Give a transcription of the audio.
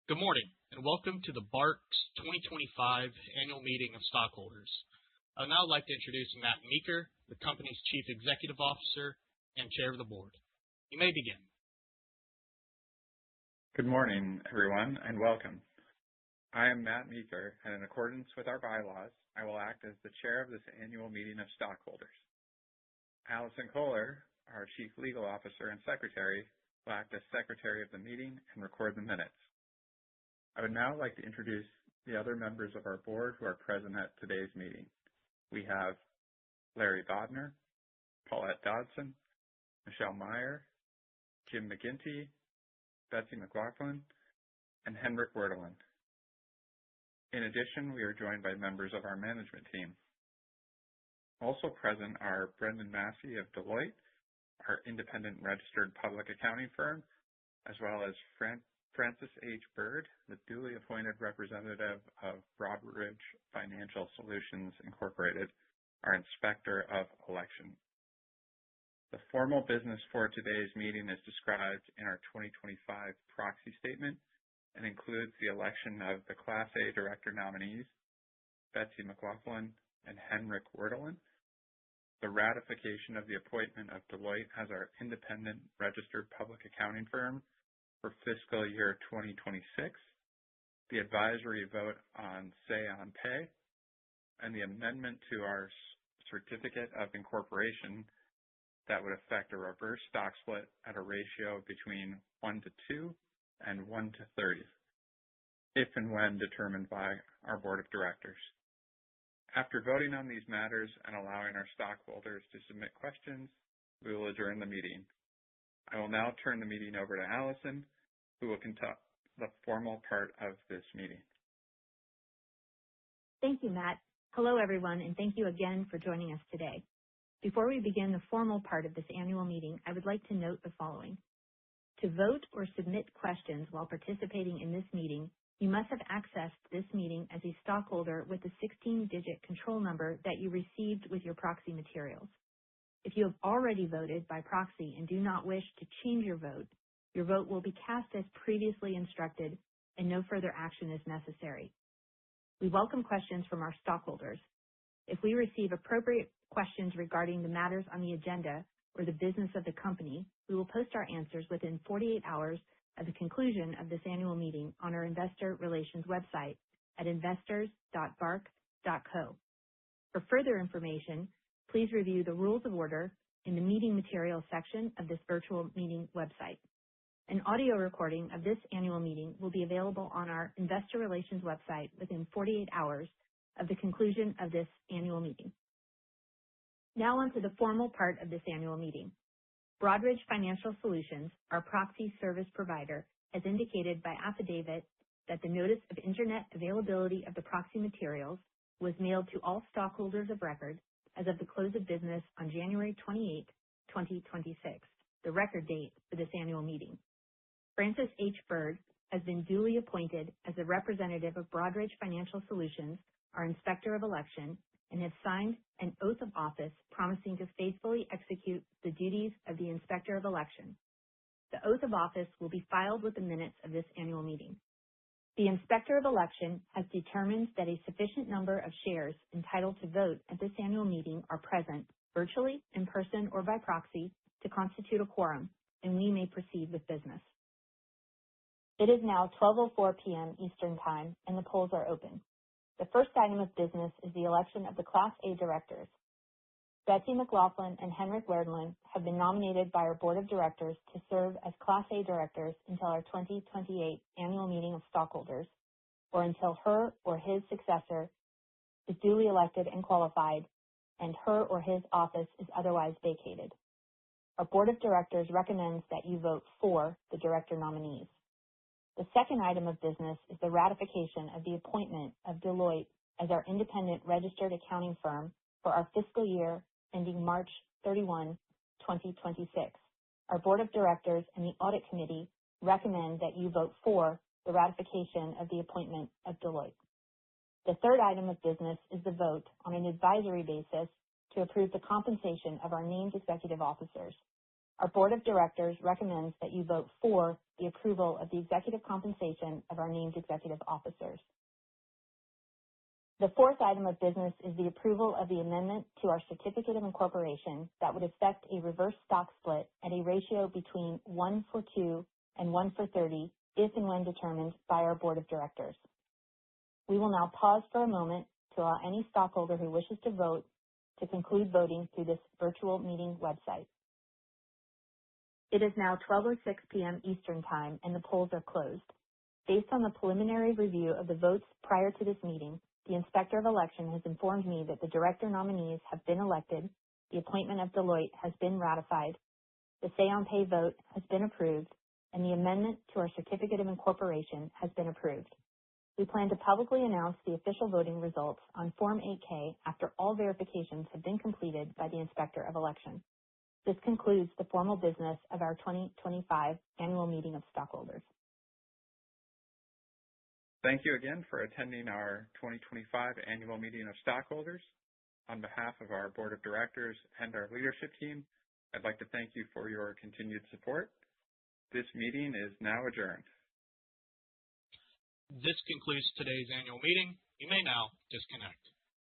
Good morning, and welcome to the BARK's 2025 Annual Meeting of Stockholders. I would now like to introduce Matt Meeker, the company's Chief Executive Officer and Chair of the Board. You may begin. Good morning, everyone, and welcome. I am Matt Meeker, and in accordance with our bylaws, I will act as the Chair of this Annual Meeting of Stockholders. Allison Kohler, our Chief Legal Officer and Secretary, will act as Secretary of the meeting and record the minutes. I would now like to introduce the other members of our board who are present at today's meeting. We have Larry Bodner, Paulette Dodson, Michelle Meyer, Jim McGinty, Betsy McLaughlin, and Henrik Werdelin. In addition, we are joined by members of our management team. Also present are Brendan Massey of Deloitte, our independent registered public accounting firm, as well as Francis H. Bird, the duly appointed representative of Broadridge Financial Solutions, Incorporated, our Inspector of Election. The formal business for today's meeting is described in our 2025 proxy statement and includes the election of the Class A director nominees, Betsy McLaughlin and Henrik Werdelin, the ratification of the appointment of Deloitte as our independent registered public accounting firm for fiscal year 2026, the advisory vote on Say on Pay, and the amendment to our certificate of incorporation that would affect a reverse stock split at a ratio between 1:2 and 1:30, if and when determined by our board of directors. After voting on these matters and allowing our stockholders to submit questions, we will adjourn the meeting. I will now turn the meeting over to Allison, who will conduct the formal part of this meeting. Thank you, Matt. Hello, everyone, and thank you again for joining us today. Before we begin the formal part of this annual meeting, I would like to note the following. To vote or submit questions while participating in this meeting, you must have accessed this meeting as a stockholder with the 16-digit control number that you received with your proxy materials. If you have already voted by proxy and do not wish to change your vote will be cast as previously instructed and no further action is necessary. We welcome questions from our stockholders. If we receive appropriate questions regarding the matters on the agenda or the business of the company, we will post our answers within 48 hours of the conclusion of this annual meeting on our investor relations website at investors.bark.co. For further information, please review the rules of order in the meeting materials section of this virtual meeting website. An audio recording of this annual meeting will be available on our investor relations website within 48 hours of the conclusion of this annual meeting. Now on to the formal part of this annual meeting. Broadridge Financial Solutions, our proxy service provider, has indicated by affidavit that the notice of internet availability of the proxy materials was mailed to all stockholders of record as of the close of business on January 28, 2026, the record date for this annual meeting. Francis H. Bird has been duly appointed as the representative of Broadridge Financial Solutions, our Inspector of Election, and has signed an oath of office promising to faithfully execute the duties of the Inspector of Election. The oath of office will be filed with the minutes of this annual meeting. The Inspector of Election has determined that a sufficient number of shares entitled to vote at this annual meeting are present, virtually, in person, or by proxy, to constitute a quorum, and we may proceed with business. It is now 12:04 p.m. Eastern Time, and the polls are open. The first item of business is the election of the Class A directors. Betsy McLaughlin and Henrik Werdelin have been nominated by our Board of Directors to serve as Class A directors until our 2028 Annual Meeting of Stockholders, or until her or his successor is duly elected and qualified, and her or his office is otherwise vacated. Our Board of Directors recommends that you vote for the director nominees. The second item of business is the ratification of the appointment of Deloitte as our independent registered accounting firm for our fiscal year ending March 31, 2026. Our Board of Directors and the Audit Committee recommend that you vote for the ratification of the appointment of Deloitte. The third item of business is the vote on an advisory basis to approve the compensation of our named executive officers. our Board of Directors recommends that you vote for the approval of the executive compensation of our named executive officers. The fourth item of business is the approval of the amendment to our certificate of incorporation that would effect a reverse stock split at a ratio between 1:2 and 1:30 if and when determined by our Board of Directors. We will now pause for a moment to allow any stockholder who wishes to vote to conclude voting through this virtual meeting website. It is now 12:06 p.m. Eastern Time and the polls are closed. Based on the preliminary review of the votes prior to this meeting, the Inspector of Election has informed me that the director nominees have been elected, the appointment of Deloitte has been ratified, the say-on-pay vote has been approved, and the amendment to our certificate of incorporation has been approved. We plan to publicly announce the official voting results on Form 8-K after all verifications have been completed by the Inspector of Election. This concludes the formal business of our 2025 Annual Meeting of Stockholders. Thank you again for attending our 2025 Annual Meeting of Stockholders. On behalf of our Board of Directors and our leadership team, I'd like to thank you for your continued support. This meeting is now adjourned. This concludes today's annual meeting. You may now disconnect.